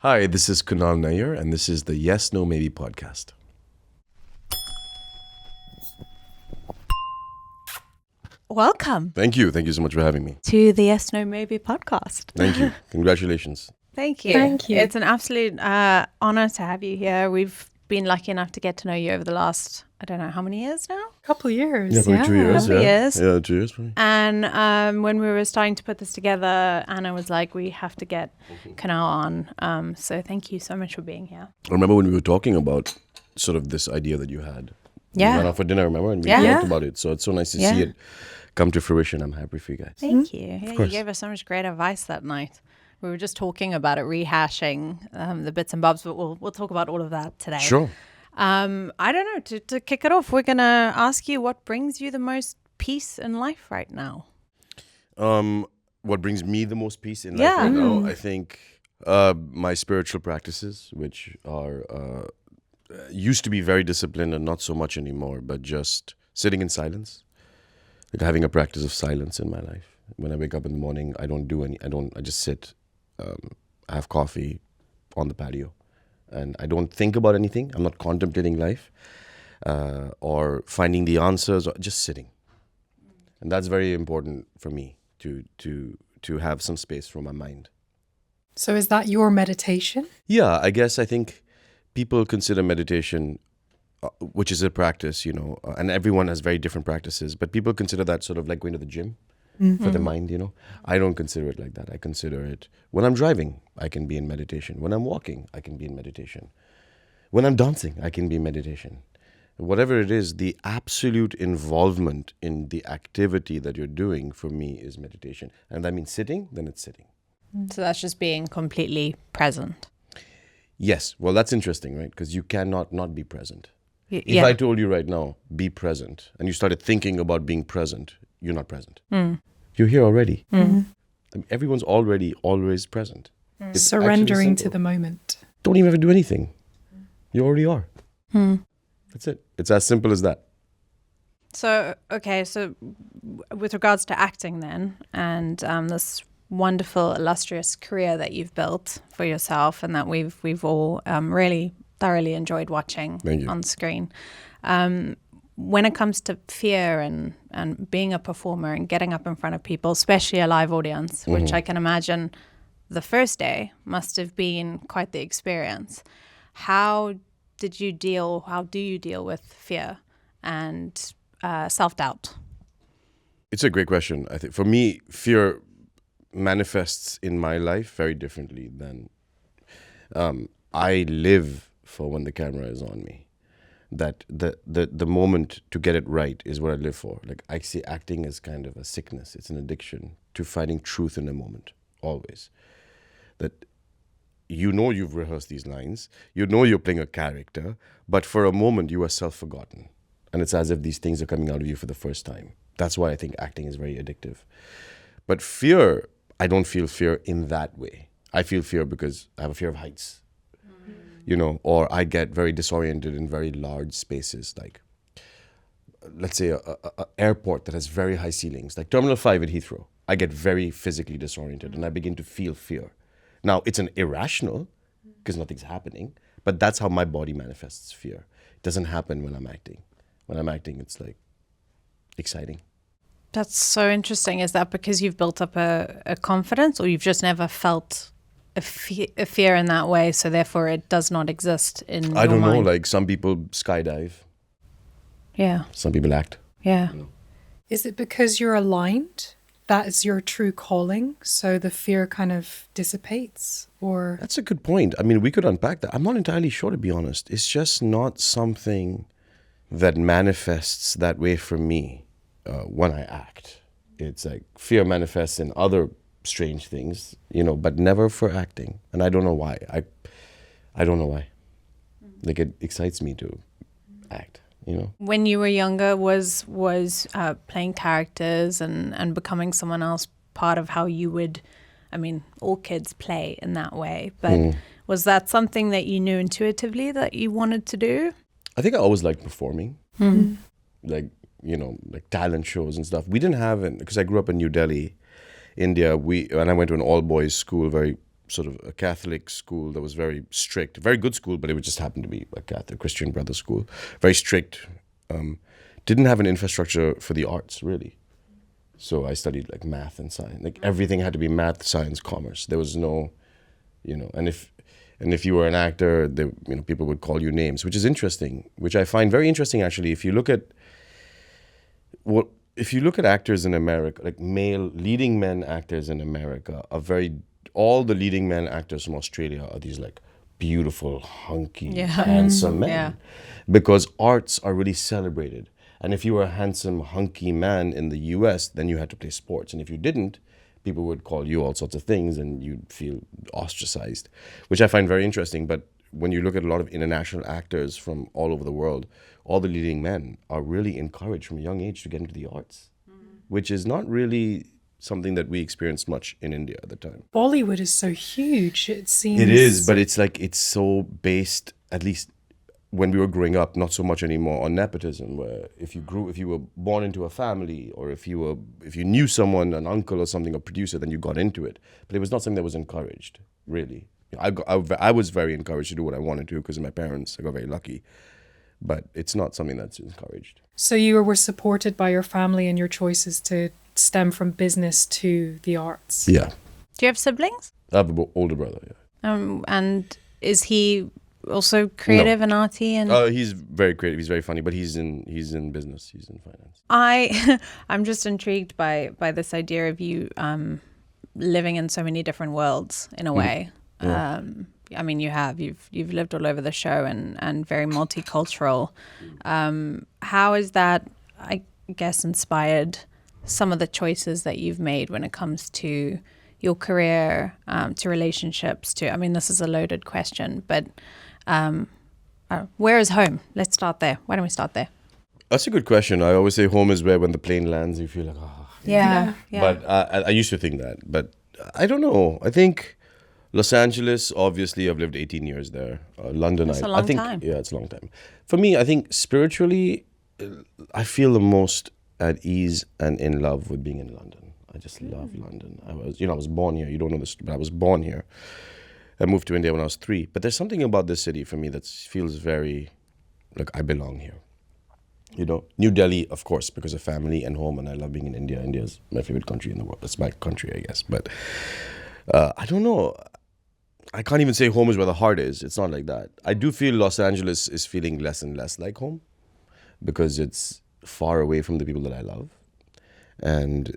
Hi, this is Kunal Nayyar, and this is the Yes, No, Maybe podcast. Welcome Thank you. Thank you so much for having me. to the Yes No Maybe podcast. Thank you. Congratulations. Thank you. Thank you. It's an absolute honor to have you here. We've been lucky enough to get to know you over the last, I don't know how many years now? Couple years. Yeah, probably 2 years. Couple years. Yeah, 2 years. Probably. And when we were starting to put this together, Anna was like, we have to get Kunal on. So thank you so much for being here. I remember when we were talking about sort of this idea that you had. Yeah. We went out for dinner, remember? And we Yeah. talked about it. So it's so nice to Yeah. see it come to fruition. I'm happy for you guys. Thank you. Yeah, you course. gave us so much great advice that night. We were just talking about it, rehashing the bits and bobs, but we'll talk about all of that today. Sure. I don't know. To kick it off, we're going to ask you what brings you the most peace in life right now. What brings me the most peace in life Yeah. right now, I think my spiritual practices, which are used to be very disciplined and not so much anymore, but just sitting in silence, like having a practice of silence in my life. When I wake up in the morning, I just sit, I have coffee on the patio, and I don't think about anything. I'm not contemplating life or finding the answers, or just sitting. And that's very important for me to have some space for my mind. So is that your meditation? Yeah, I think people consider meditation, which is a practice, and everyone has very different practices, but people consider that sort of like going to the gym for the mind, I don't consider it like that. I consider it when I'm driving, I can be in meditation. When I'm walking, I can be in meditation. When I'm dancing, I can be in meditation. Whatever it is, the absolute involvement in the activity that you're doing for me is meditation. And that means sitting, then it's sitting. So that's just being completely present. Yes. Well, that's interesting, right? Because you cannot not be present. If Yeah. I told you right now, be present, and you started thinking about being present, you're not present. You're here already. I mean, everyone's already always present. It's Surrendering actually to simple. the moment. Don't even have to do anything. You already are. That's it. It's as simple as that. So with regards to acting then, and this wonderful, illustrious career that you've built for yourself and that we've all really thoroughly enjoyed watching Thank you. on screen. When it comes to fear and being a performer and getting up in front of people, especially a live audience, which I can imagine the first day must have been quite the experience. How do you deal with fear and self-doubt? It's a great question. I think for me, fear manifests in my life very differently than I live for when the camera is on me. That the moment to get it right is what I live for. Like I see acting as kind of a sickness. It's an addiction to finding truth in a moment, always. That you've rehearsed these lines, you're playing a character, but for a moment you are self-forgotten. And it's as if these things are coming out of you for the first time. That's why I think acting is very addictive. But fear, I don't feel fear in that way. I feel fear because I have a fear of heights. Or I get very disoriented in very large spaces, like, let's say, a airport that has very high ceilings, like Terminal 5 at Heathrow. I get very physically disoriented and I begin to feel fear. Now, it's an irrational, because nothing's happening, but that's how my body manifests fear. It doesn't happen when I'm acting. When I'm acting, it's like exciting. That's so interesting. Is that because you've built up a confidence, or you've just never felt a fear in that way, so therefore it does not exist in your I don't know, mind? like some people skydive, Yeah, some people act. yeah. Is it because you're aligned? That is your true calling, so the fear kind of dissipates? Or That's a good point. I mean, we could unpack that. I'm not entirely sure, to be honest. It's just not something that manifests that way for me when I act. It's like fear manifests in other strange things, but never for acting. And I don't know why. I don't know why. Like, it excites me to act, When you were younger, was playing characters and becoming someone else part of how you would? I mean, all kids play in that way, but was that something that you knew intuitively that you wanted to do? I think I always liked performing. Like, like talent shows and stuff. We didn't have it because I grew up in New Delhi, India. And I went to an all-boys school, very sort of a Catholic school that was very strict, very good school, but it would just happen to be a Catholic Christian brother school, very strict. Didn't have an infrastructure for the arts really, so I studied like math and science. Like everything had to be math, science, commerce. There was no, and if you were an actor, people would call you names, which is interesting, which I find very interesting actually. If you look at actors in America, like male leading men actors in America, all the leading men actors from Australia are these like beautiful, hunky, handsome men, because arts are really celebrated. And if you were a handsome, hunky man in the US, then you had to play sports. And if you didn't, people would call you all sorts of things and you'd feel ostracized, which I find very interesting. But when you look at a lot of international actors from all over the world, all the leading men are really encouraged from a young age to get into the arts, which is not really something that we experienced much in India at the time. Bollywood is so huge, it seems. It is, but it's so based, at least when we were growing up, not so much anymore, on nepotism, where if you were born into a family, or if you knew someone, an uncle or something, a producer, then you got into it. But it was not something that was encouraged, really. I was very encouraged to do what I wanted to because of my parents. I got very lucky. But it's not something that's encouraged. So you were supported by your family in your choices to stem from business to the arts? Yeah. Do you have siblings? I have an older brother, yeah. And is he also creative and arty? And he's very creative. He's very funny, but he's in business. He's in finance. I'm just intrigued by this idea of you living in so many different worlds in a way. Yeah. I mean, you've lived all over the show and very multicultural. How is that, I guess, inspired some of the choices that you've made when it comes to your career, to relationships, I mean, this is a loaded question, but where is home? Let's start there. Why don't we start there? That's a good question. I always say home is where when the plane lands, you feel like, oh. Yeah. But I used to think that. But I don't know. I think Los Angeles, obviously, I've lived 18 years there. London, That's a long time. Yeah, it's a long time. For me, I think spiritually, I feel the most at ease and in love with being in London. I just love London. I was born here. You don't know this, but I was born here. I moved to India when I was 3. But there's something about this city for me that feels very like I belong here. New Delhi, of course, because of family and home, and I love being in India. India is my favorite country in the world. It's my country, I guess. But I don't know. I can't even say home is where the heart is. It's not like that. I do feel Los Angeles is feeling less and less like home because it's far away from the people that I love. And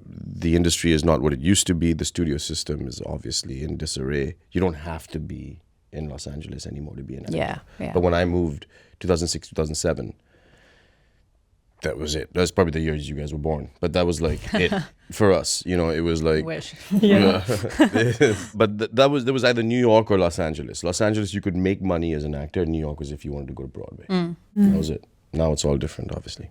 the industry is not what it used to be. The studio system is obviously in disarray. You don't have to be in Los Angeles anymore to be an actor. Yeah. But when I moved 2006, 2007, that was it. That's probably the years you guys were born. But that was like it for us. It was like... Wish. Yeah. But there was either New York or Los Angeles. Los Angeles, you could make money as an actor. New York was if you wanted to go to Broadway. That was it. Now it's all different, obviously.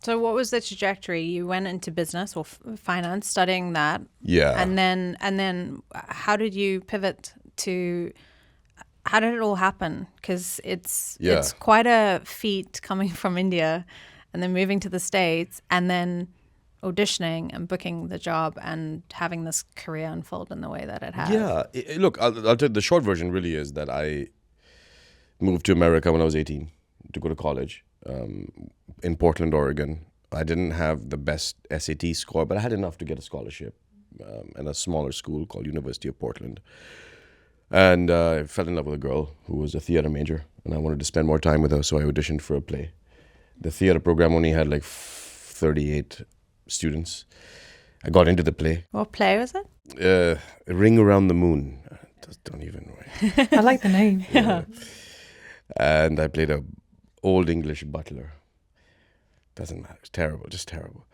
So what was the trajectory? You went into business or finance, studying that. Yeah. And then how did you pivot to... How did it all happen? Because it's quite a feat coming from India and then moving to the States and then auditioning and booking the job and having this career unfold in the way that it has. Yeah. Look, I'll tell you, the short version really is that I moved to America when I was 18 to go to college in Portland, Oregon. I didn't have the best SAT score, but I had enough to get a scholarship in a smaller school called University of Portland. And I fell in love with a girl who was a theater major, and I wanted to spend more time with her, so I auditioned for a play. The theater program only had like 38 students. I got into the play. What play was it? Ring Around the Moon. Don't even worry. I like the name. Yeah. And I played a old English butler. Doesn't matter. It's terrible, just terrible.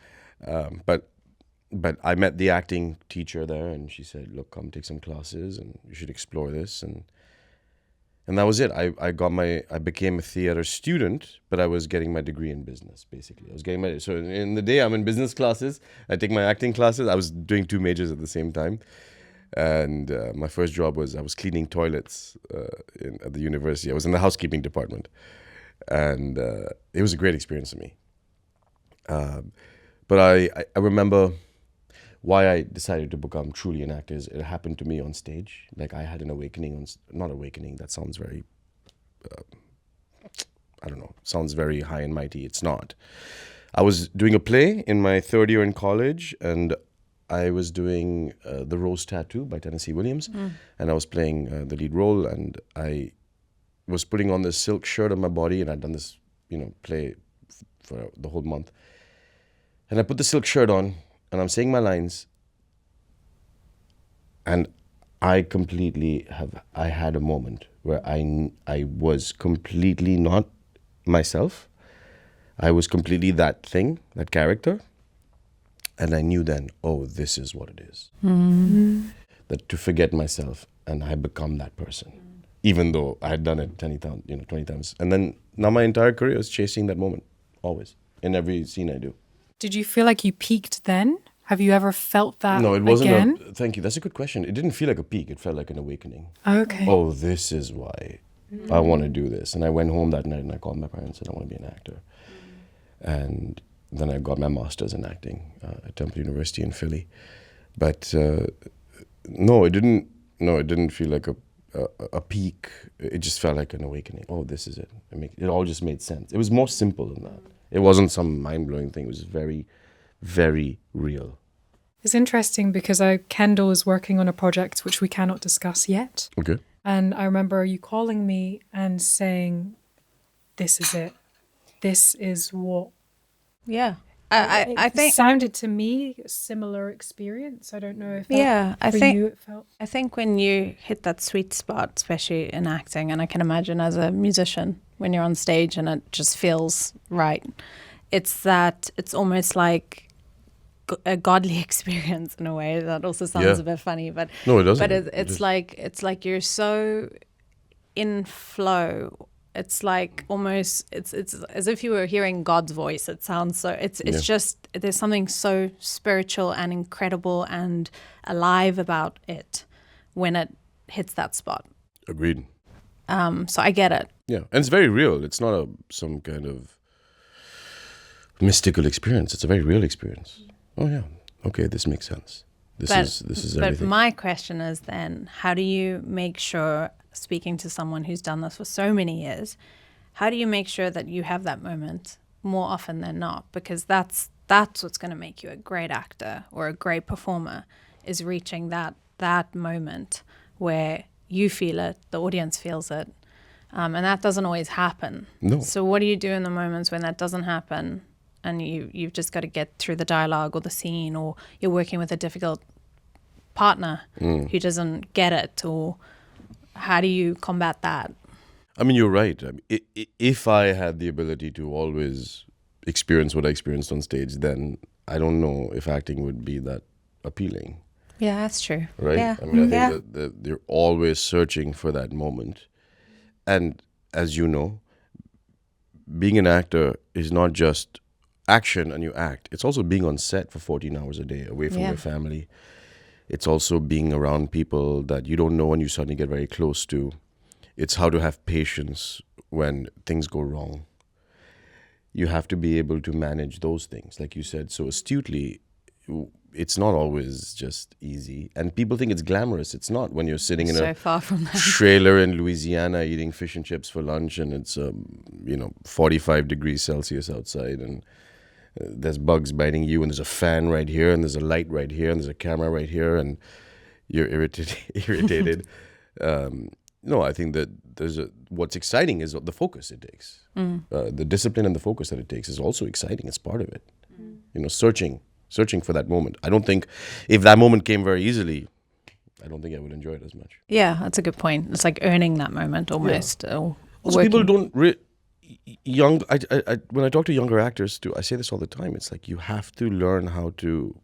But I met the acting teacher there, and she said, "Look, come take some classes, and you should explore this." And that was it. I became a theater student, but I was getting my degree in business, basically. So in the day I'm in business classes, I take my acting classes. I was doing 2 majors at the same time. And my first job was I was cleaning toilets at the university. I was in the housekeeping department. And it was a great experience for me. But I remember why I decided to become truly an actor is it happened to me on stage. Like I had an awakening not awakening, that sounds very, I don't know, sounds very high and mighty. It's not. I was doing a play in my third year in college, and I was doing The Rose Tattoo by Tennessee Williams, and I was playing the lead role, and I was putting on this silk shirt on my body, and I'd done this, play for the whole month. And I put the silk shirt on, and I'm saying my lines, and I had a moment where I was completely not myself. I was completely that thing, that character. And I knew then, oh, this is what it is. That to forget myself and I become that person. Even though I had done it 20 times. And then now my entire career is chasing that moment, always, in every scene I do. Did you feel like you peaked then? Have you ever felt that No, it wasn't. again? Thank you. That's a good question. It didn't feel like a peak. It felt like an awakening. Okay. Oh, this is why I want to do this. And I went home that night and I called my parents and I want to be an actor. And then I got my master's in acting at Temple University in Philly. But no, it didn't feel like a peak. It just felt like an awakening. Oh, this is it. It all just made sense. It was more simple than that. It wasn't some mind-blowing thing. It was very, very real. It's interesting because Kendall is working on a project which we cannot discuss yet. Okay. And I remember you calling me and saying, this is it. This is what... Yeah. I think... It sounded to me a similar experience. I don't know if you it felt... I think when you hit that sweet spot, especially in acting, and I can imagine as a musician, when you're on stage and it just feels right, it's almost like a godly experience in a way. That also sounds a bit funny, but no, it doesn't. But it's like you're so in flow. It's like almost it's as if you were hearing God's voice. It sounds so. It's just there's something so spiritual and incredible and alive about it when it hits that spot. Agreed. So I get it. Yeah, and it's very real. It's not some kind of mystical experience. It's a very real experience. Oh yeah, okay, this makes sense. This is everything. But my question is then, how do you make sure, speaking to someone who's done this for so many years, how do you make sure that you have that moment more often than not? Because that's what's going to make you a great actor or a great performer, is reaching that moment where you feel it, the audience feels it, and that doesn't always happen. No. So what do you do in the moments when that doesn't happen? And you've just got to get through the dialogue or the scene, or you're working with a difficult partner who doesn't get it, or how do you combat that? I mean, you're right. I mean, if I had the ability to always experience what I experienced on stage, then I don't know if acting would be that appealing. Yeah, that's true. Right? Yeah. I mean, I think that they're always searching for that moment. And as you know, being an actor is not just action and you act. It's also being on set for 14 hours a day, away from your family. It's also being around people that you don't know and you suddenly get very close to. It's how to have patience when things go wrong. You have to be able to manage those things, like you said so astutely. It's not always just easy. And people think it's glamorous. It's not when you're sitting in so a far from that. trailer in Louisiana eating fish and chips for lunch, and it's 45 degrees Celsius outside, and there's bugs biting you, and there's a fan right here, and there's a light right here, and there's a camera right here, and you're irritated. No, I think that what's exciting is the focus it takes. The discipline and the focus that it takes is also exciting. It's part of it. Searching for that moment. I don't think if that moment came very easily, I don't think I would enjoy it as much. Yeah, that's a good point. It's like earning that moment almost. Yeah. Also, people don't when I talk to younger actors too, I say this all the time. It's like you have to learn how to.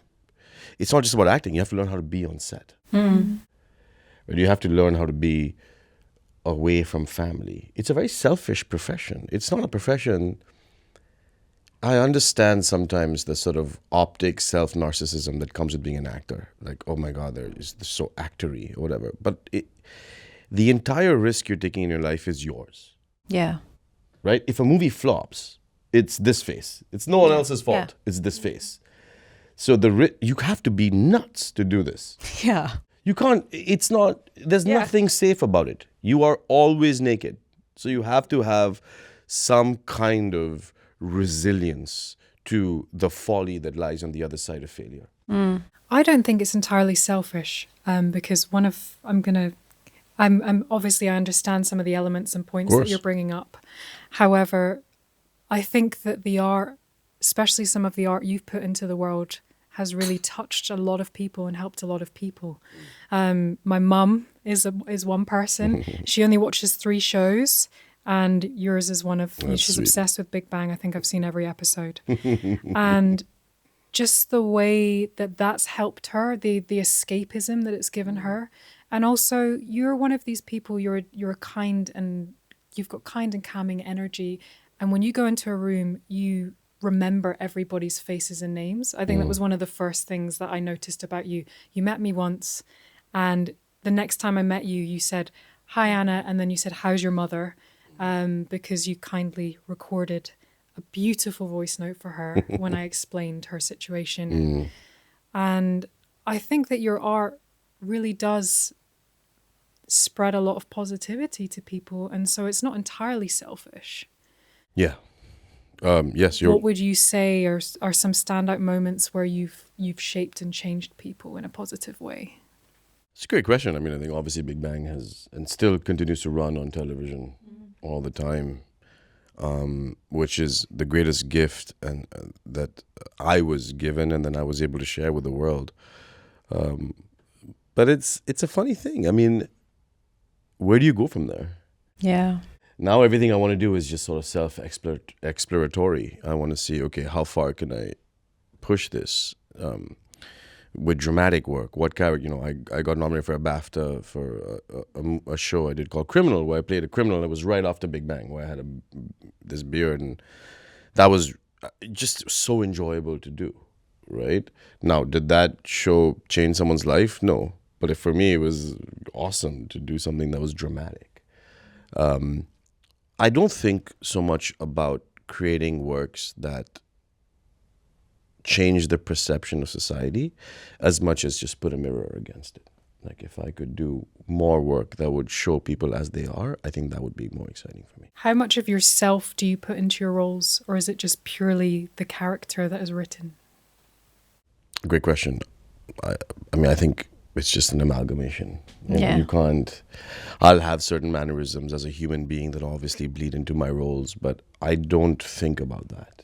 It's not just about acting. You have to learn how to be on set. But you have to learn how to be away from family. It's a very selfish profession. It's not a profession. I understand sometimes the sort of optic self-narcissism that comes with being an actor. Like, oh my God, they're so actory or whatever. But the entire risk you're taking in your life is yours. Yeah. Right? If a movie flops, it's this face. It's no one else's fault. Yeah. It's this face. So you have to be nuts to do this. Yeah. You can't, it's not, there's Yeah. nothing safe about it. You are always naked. So you have to have some kind of resilience to the folly that lies on the other side of failure. I don't think it's entirely selfish, because I'm obviously I understand some of the elements and points that course. you're bringing up. However, I think that the art, especially some of the art you've put into the world, has really touched a lot of people and helped a lot of people. My mum is one person. She only watches 3 shows, and yours is one of. That's She's sweet. obsessed with Big Bang. I think I've seen every episode, and just the way that that's helped her, the escapism that it's given her, and also you're one of these people. You're kind, and you've got kind and calming energy, and when you go into a room, you remember everybody's faces and names. I think that was one of the first things that I noticed about you. You met me once, and the next time I met you, you said, "Hi, Anna," and then you said, "How's your mother?" Because you kindly recorded a beautiful voice note for her when I explained her situation. And I think that your art really does spread a lot of positivity to people, and so it's not entirely selfish. Yeah. Yes, What would you say are some standout moments where you've shaped and changed people in a positive way? It's a great question. I mean, I think obviously Big Bang has and still continues to run on television all the time, which is the greatest gift and that I was given and then I was able to share with the world. But it's a funny thing. I mean, where do you go from there? Yeah. Now everything I want to do is just sort of self-exploratory. I want to see, okay, how far can I push this with dramatic work? What character, I got nominated for a BAFTA for a show I did called Criminal, where I played a criminal. It was right after Big Bang, where I had this beard, and that was just so enjoyable to do, right? Now, did that show change someone's life? No. But for me, it was awesome to do something that was dramatic. I don't think so much about creating works that change the perception of society as much as just put a mirror against it. Like if I could do more work that would show people as they are, I think that would be more exciting for me. How much of yourself do you put into your roles, or is it just purely the character that is written? Great question. I mean, I think it's just an amalgamation. Yeah. You can't. I'll have certain mannerisms as a human being that obviously bleed into my roles, but I don't think about that.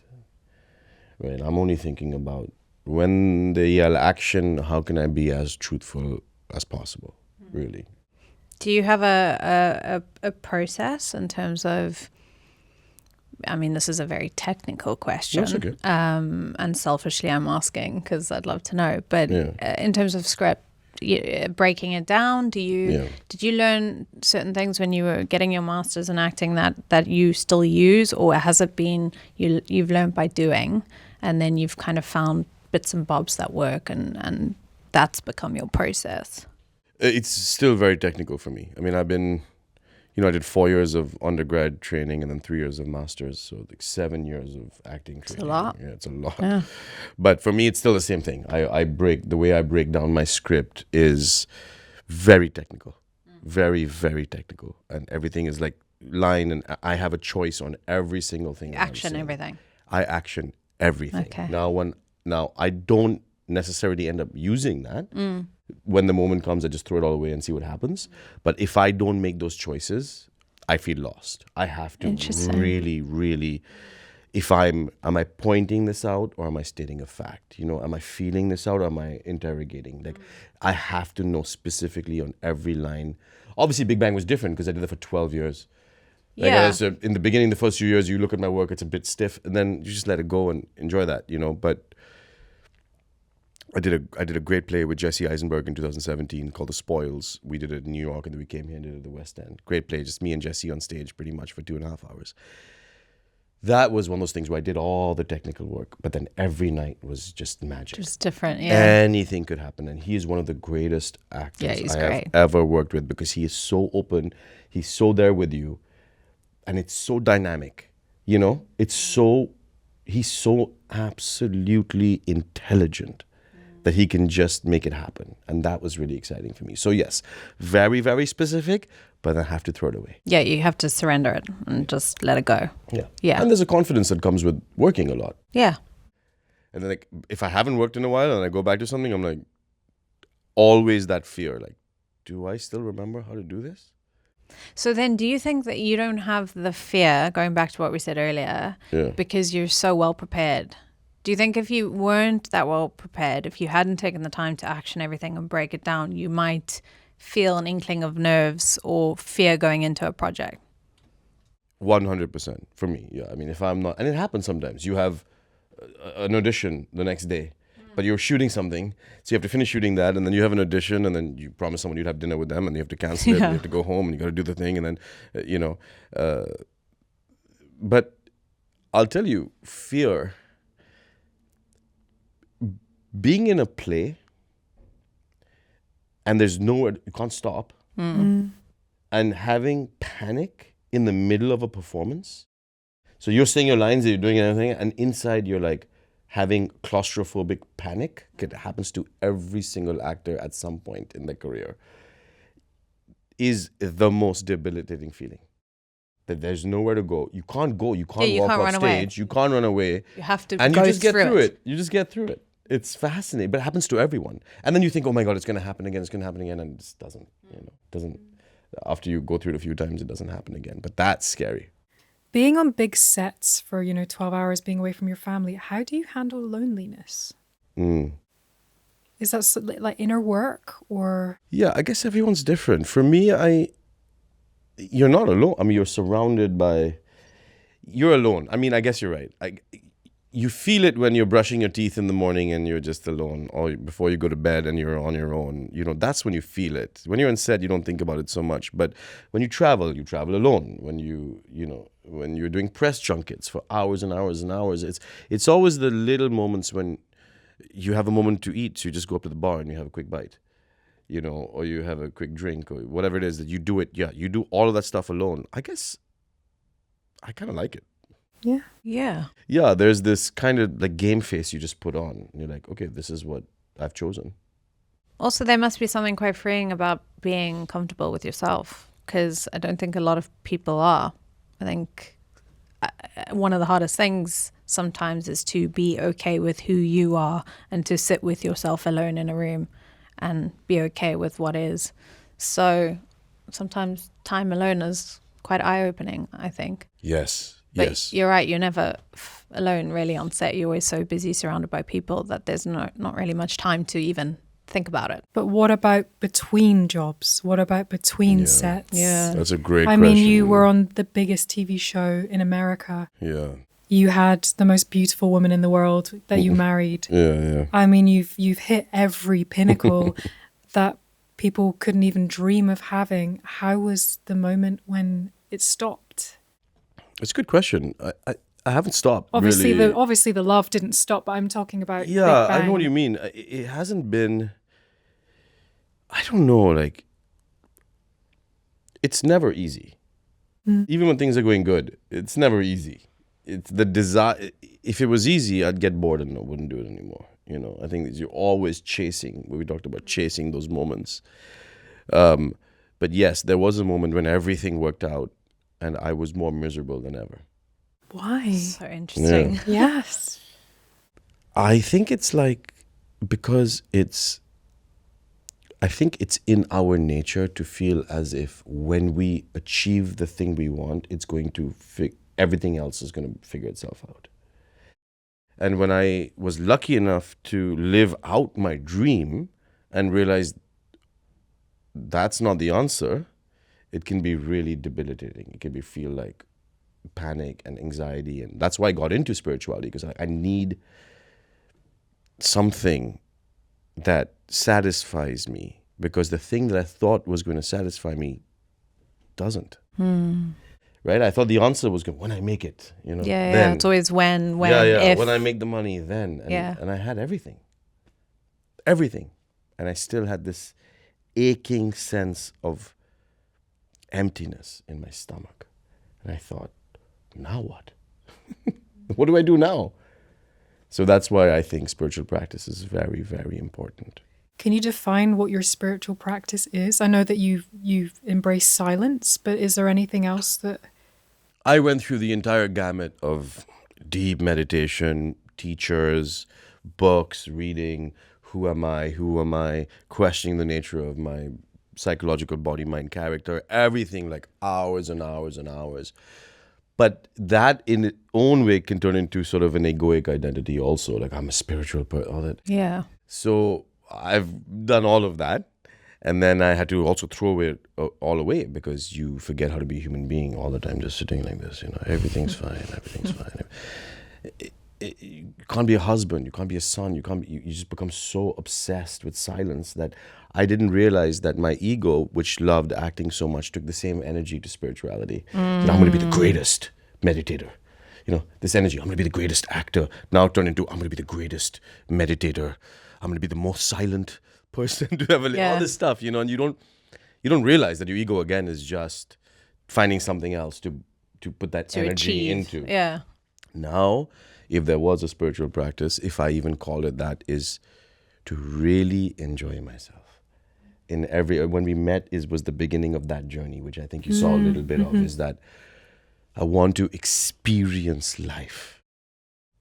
Right? I'm only thinking about when they yell action, how can I be as truthful as possible, really. Do you have a process in terms of, I mean, this is a very technical question. That's okay. And selfishly I'm asking because I'd love to know. But Yeah. in terms of script, breaking it down, Yeah. did you learn certain things when you were getting your master's in acting that you still use, or has it been you've learned by doing and then you've kind of found bits and bobs that work and that's become your process? It's still very technical for me. I mean, I did 4 years of undergrad training and then 3 years of master's, so like 7 years of acting training. It's a lot. Yeah, it's a lot. Yeah. But for me, it's still the same thing. The way I break down my script is very technical, very, very technical, and everything is like line, and I have a choice on every single thing. that I'm Action, saying. everything. I action everything. Okay. Now I don't necessarily end up using that. When the moment comes, I just throw it all away and see what happens. But if I don't make those choices, I feel lost. I have to Interesting. really, really, am I pointing this out or am I stating a fact? Am I feeling this out or am I interrogating? Like, I have to know specifically on every line. Obviously, Big Bang was different because I did it for 12 years. Like, Yeah. so in the beginning, the first few years, you look at my work, it's a bit stiff, and then you just let it go and enjoy that, But I did a great play with Jesse Eisenberg in 2017 called The Spoils. We did it in New York, and then we came here and did it at the West End. Great play, just me and Jesse on stage pretty much for 2.5 hours. That was one of those things where I did all the technical work, but then every night was just magic. Just different, yeah. Anything could happen, and he is one of the greatest actors Yeah, he's I great. have ever worked with because he is so open, he's so there with you, and it's so dynamic. He's so absolutely intelligent. that he can just make it happen. And that was really exciting for me. So yes, very, very specific, but I have to throw it away. Yeah, you have to surrender it and just let it go. Yeah. Yeah. And there's a confidence that comes with working a lot. Yeah. And then, like, if I haven't worked in a while and I go back to something, I'm like, always that fear, like, do I still remember how to do this? So then do you think that you don't have the fear, going back to what we said earlier, Yeah. because you're so well prepared? Do you think if you weren't that well prepared, if you hadn't taken the time to action everything and break it down, you might feel an inkling of nerves or fear going into a project? 100% for me. Yeah. I mean, if I'm not, and it happens sometimes, you have an audition the next day, but you're shooting something, so you have to finish shooting that, and then you have an audition, and then you promise someone you'd have dinner with them, and you have to cancel it, and you have to go home, and you got to do the thing, and then, but I'll tell you, fear, being in a play, and there's nowhere, you can't stop, and having panic in the middle of a performance. So you're saying your lines, you're doing everything, and inside you're like having claustrophobic panic. It happens to every single actor at some point in their career. Is the most debilitating feeling. That there's nowhere to go. You can't go. You can't walk off stage. You can't run away. You have to and go you just get through it. You just get through it. It's fascinating, but it happens to everyone. And then you think, oh my God, it's going to happen again. It's going to happen again, and it just doesn't. Doesn't. After you go through it a few times, it doesn't happen again. But that's scary. Being on big sets for 12 hours, being away from your family, how do you handle loneliness? Is that like inner work or? Yeah, I guess everyone's different. For me, you're not alone. I mean, you're surrounded by. You're alone. I mean, I guess you're right. You feel it when you're brushing your teeth in the morning and you're just alone, or before you go to bed and you're on your own. That's when you feel it. When you're on set, you don't think about it so much. But when you travel alone. When when you're doing press junkets for hours and hours and hours, it's always the little moments when you have a moment to eat. So you just go up to the bar and you have a quick bite, or you have a quick drink or whatever it is that you do it. Yeah, you do all of that stuff alone. I guess I kind of like it. Yeah. Yeah. Yeah, there's this kind of like game face you just put on. You're like, okay, this is what I've chosen. Also, there must be something quite freeing about being comfortable with yourself, because I don't think a lot of people are. I think one of the hardest things sometimes is to be okay with who you are and to sit with yourself alone in a room and be okay with what is. So sometimes time alone is quite eye-opening, I think. Yes. But yes. You're right, you're never alone really on set. You're always so busy surrounded by people that there's not really much time to even think about it. But what about between jobs? What about between sets? Yeah. That's a great I question. mean, you were on the biggest TV show in America. Yeah. You had the most beautiful woman in the world that you married. Yeah. I mean, you've hit every pinnacle that people couldn't even dream of having. How was the moment when it stopped? It's a good question. I haven't stopped. Obviously, really. obviously the love didn't stop, but I'm talking about Big Yeah, I Bang. know what you mean. It hasn't been. I don't know. Like, it's never easy. Even when things are going good, it's never easy. It's the desire. If it was easy, I'd get bored and I wouldn't do it anymore. I think that you're always chasing. We talked about chasing those moments. But yes, there was a moment when everything worked out, and I was more miserable than ever. Why? So interesting. Yes. I think it's like, because I think it's in our nature to feel as if when we achieve the thing we want, it's going to everything else is going to figure itself out. And when I was lucky enough to live out my dream and realize that's not the answer, it can be really debilitating. It can feel like panic and anxiety. And that's why I got into spirituality, because I need something that satisfies me, because the thing that I thought was going to satisfy me doesn't. Right? I thought the answer was when I make it, Yeah, it's always when, if. if. When I make the money, then. And I had everything. Everything. And I still had this aching sense of emptiness in my stomach. And I thought, now what? What do I do now? So that's why I think spiritual practice is very, very important. Can you define what your spiritual practice is? I know that you've embraced silence, but is there anything else that... I went through the entire gamut of deep meditation, teachers, books, reading, who am I, questioning the nature of my psychological body, mind, character, everything, like hours and hours and hours. But that in its own way can turn into sort of an egoic identity also, like I'm a spiritual person, all that. Yeah. So I've done all of that. And then I had to also throw it all away because you forget how to be a human being all the time, just sitting like this, everything's fine, everything's fine. You can't be a husband, you can't be a son, you just become so obsessed with silence that I didn't realize that my ego, which loved acting so much, took the same energy to spirituality. And I'm going to be the greatest meditator. This energy, I'm going to be the greatest actor. Now turned into, I'm going to be the greatest meditator. I'm going to be the most silent person to ever live. All this stuff, and you don't realize that your ego again is just finding something else to put that To energy achieve. into. Yeah. Now, if there was a spiritual practice, if I even call it that, is to really enjoy myself. When we met was the beginning of that journey, which I think you saw a little bit of, is that I want to experience life.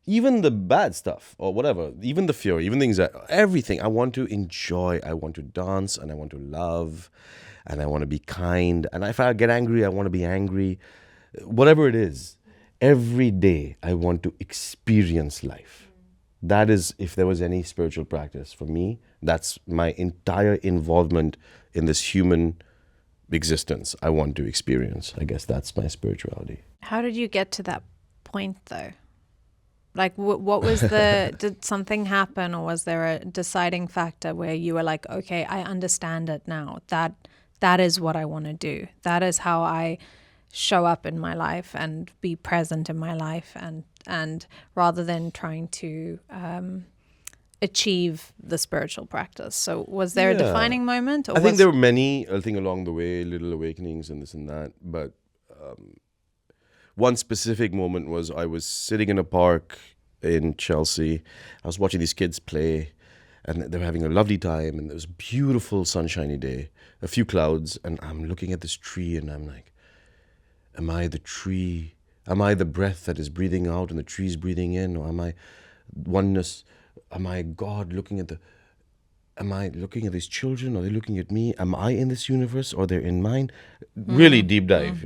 Even the bad stuff or whatever, even the fear, even the anxiety, everything. I want to enjoy. I want to dance and I want to love and I want to be kind. And if I get angry, I want to be angry. Whatever it is, every day I want to experience life. That is, if there was any spiritual practice for me, that's my entire involvement in this human existence. I want to experience. I guess that's my spirituality. How did you get to that point, though? Like, what was did something happen, or was there a deciding factor where you were like, okay, I understand it now. That is what I want to do. That is how I show up in my life and be present in my life, and rather than trying to achieve the spiritual practice. So was there a defining moment? Or I think there were many, along the way, little awakenings and this and that. But one specific moment was I was sitting in a park in Chelsea. I was watching these kids play and they were having a lovely time. And it was a beautiful sunshiny day, a few clouds. And I'm looking at this tree and I'm like, am I the tree? Am I the breath that is breathing out and the tree's breathing in? Or am I oneness? Am I God looking at am I looking at these children? Are they looking at me? Am I in this universe or they're in mine? Really deep dive,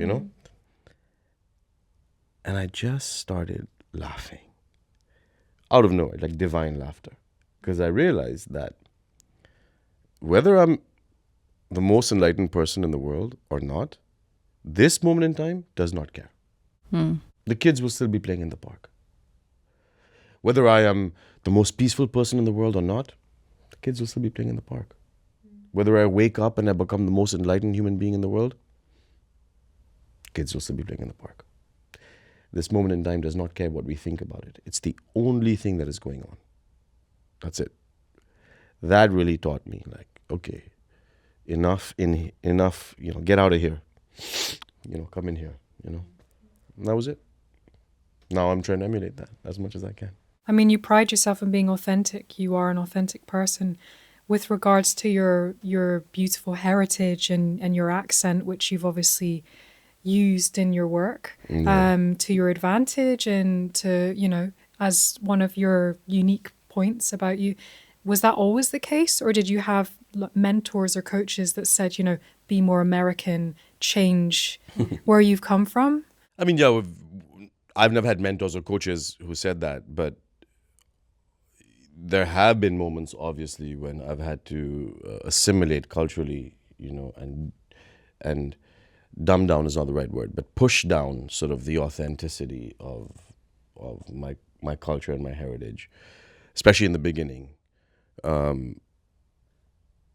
And I just started laughing. Out of nowhere, like divine laughter. Because I realized that whether I'm the most enlightened person in the world or not, this moment in time does not care. The kids will still be playing in the park. Whether I am the most peaceful person in the world or not, the kids will still be playing in the park. Whether I wake up and I become the most enlightened human being in the world, kids will still be playing in the park. This moment in time does not care what we think about it. It's the only thing that is going on. That's it. That really taught me, like, okay, enough, get out of here. Come in here, And that was it. Now I'm trying to emulate that as much as I can. I mean, you pride yourself in being authentic. You are an authentic person. With regards to your beautiful heritage and your accent, which you've obviously used in your work to your advantage and to, as one of your unique points about you, was that always the case? Or did you have mentors or coaches that said, be more American, change where you've come from? I mean, I've never had mentors or coaches who said that, but there have been moments, obviously, when I've had to assimilate culturally, and dumb down is not the right word, but push down sort of the authenticity of my culture and my heritage, especially in the beginning.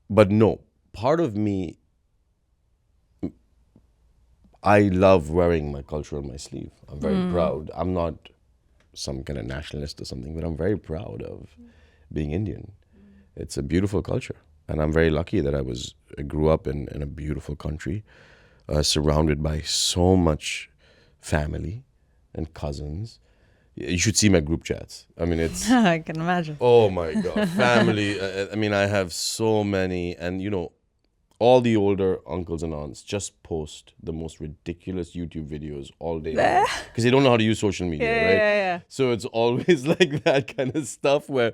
But no, part of me, I love wearing my culture on my sleeve. I'm very proud. I'm not some kind of nationalist or something, but I'm very proud of being Indian. It's a beautiful culture. And I'm very lucky that I grew up in a beautiful country, surrounded by so much family and cousins, You should see my group chats. I mean, it's I can imagine. oh my god, family. I mean, I have so many, and all the older uncles and aunts just post the most ridiculous YouTube videos all day because they don't know how to use social media, right? Yeah. So it's always like that kind of stuff where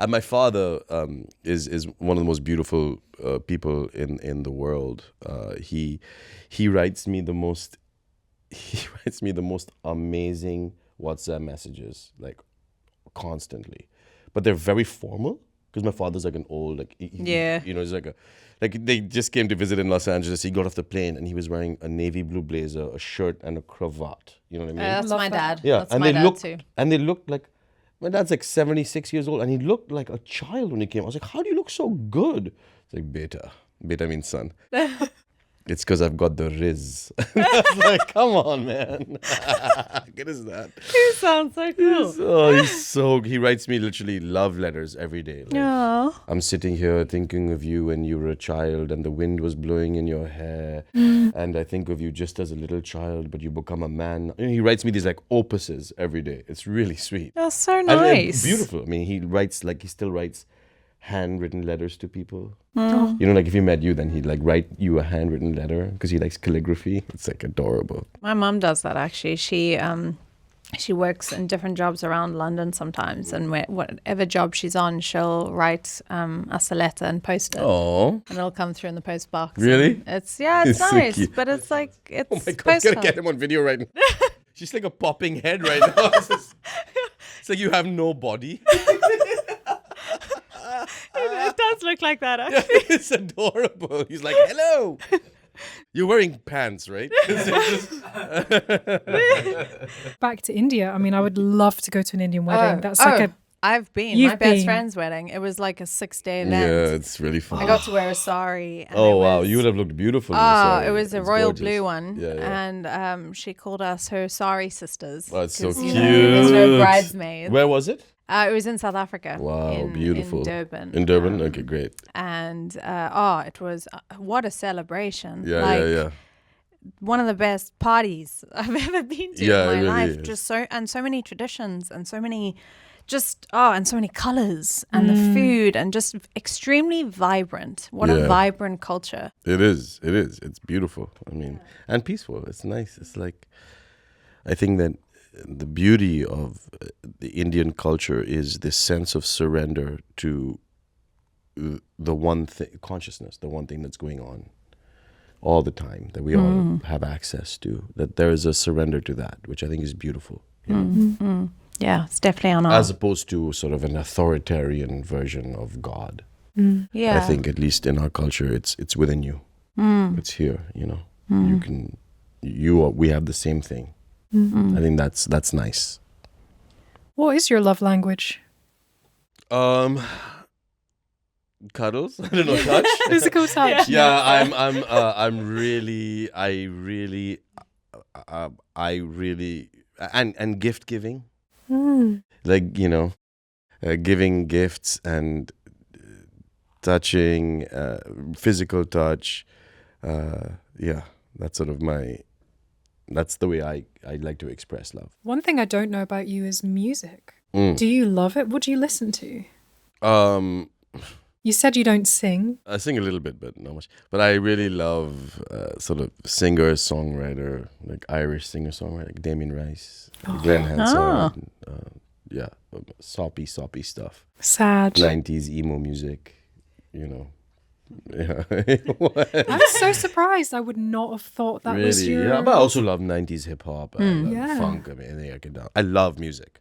my father is one of the most beautiful people in the world. He writes me the most amazing WhatsApp messages, like constantly, but they're very formal because my father's like an old, like he's like they just came to visit in Los Angeles. He got off the plane and he was wearing a navy blue blazer, a shirt, and a cravat. You know what I mean? That's Love my that. dad. Yeah, That's and my they dad looked too. and they looked like my dad's like 76 years old, and he looked like a child when he came. I was like, "How do you look so good?" It's like beta. Beta means son. It's because I've got the riz. I was like, come on, man. Good as that. You sound so cool. He writes me literally love letters every day. Like, Aw. I'm sitting here thinking of you when you were a child and the wind was blowing in your hair. And I think of you just as a little child, but you become a man. He writes me these like opuses every day. It's really sweet. That's so And, nice. beautiful. I mean, he still writes handwritten letters to people. Like if he met you, then he'd like write you a handwritten letter because he likes calligraphy. It's like adorable. My mum does that actually. She works in different jobs around London sometimes, and whatever job she's on, she'll write us a letter and post it. Oh, And it'll come through in the post box. Really? And it's It's so nice, cute. but it's like it's oh my God, I'm gonna get him on video right now. She's like a popping head right now. It's like you have no body. It does look like that. Actually. It's adorable. He's like, hello. You're wearing pants, right? Back to India. I mean, I would love to go to an Indian wedding. That's like I've been. You've My best been. friend's wedding. It was like a 6-day event. Yeah, it's really fun. I got to wear a sari. And Oh it wow, was- you would have looked beautiful. in Oh, the sari. it was a It's royal gorgeous. blue one. Yeah. And she called us her sari sisters. Oh, it's so 'cause, cute. there's no bridesmaids. Where was it? It was in South Africa. Wow, beautiful. In Durban. In Durban? Okay, great. And it was what a celebration. Yeah. One of the best parties I've ever been to Yeah, in it my really life. is. Just so many traditions and so many and so many colors and the food and just extremely vibrant. What a Yeah. vibrant culture. It is. It's beautiful. I mean, and peaceful. It's nice. It's like, I think that the beauty of the Indian culture is this sense of surrender to the one thing, consciousness, the one thing that's going on all the time that we all have access to. That there is a surrender to that, which I think is beautiful. You know? Yeah, it's definitely on As opposed to sort of an authoritarian version of God. Yeah. I think at least in our culture, it's within you. It's here. You can. We have the same thing. I think that's nice. what is your love language? Cuddles. I don't know, touch. Physical touch. Yeah, I'm really, and gift giving. Like giving gifts and touching, physical touch. That's sort of that's the way I like to express love. One thing I don't know about you is music. Do you love it? What do you listen to? You said you don't sing. I sing a little bit, but not much. But I really love sort of singer-songwriter, like Irish singer-songwriter, like Damien Rice, Glenn Hansard. Soppy stuff. Sad. 90s emo music, Yeah. I'm so surprised. I would not have thought that was Really? your... Yeah, but I also love 90s hip-hop. I love Yeah. funk. I mean, anything I can do. I love music.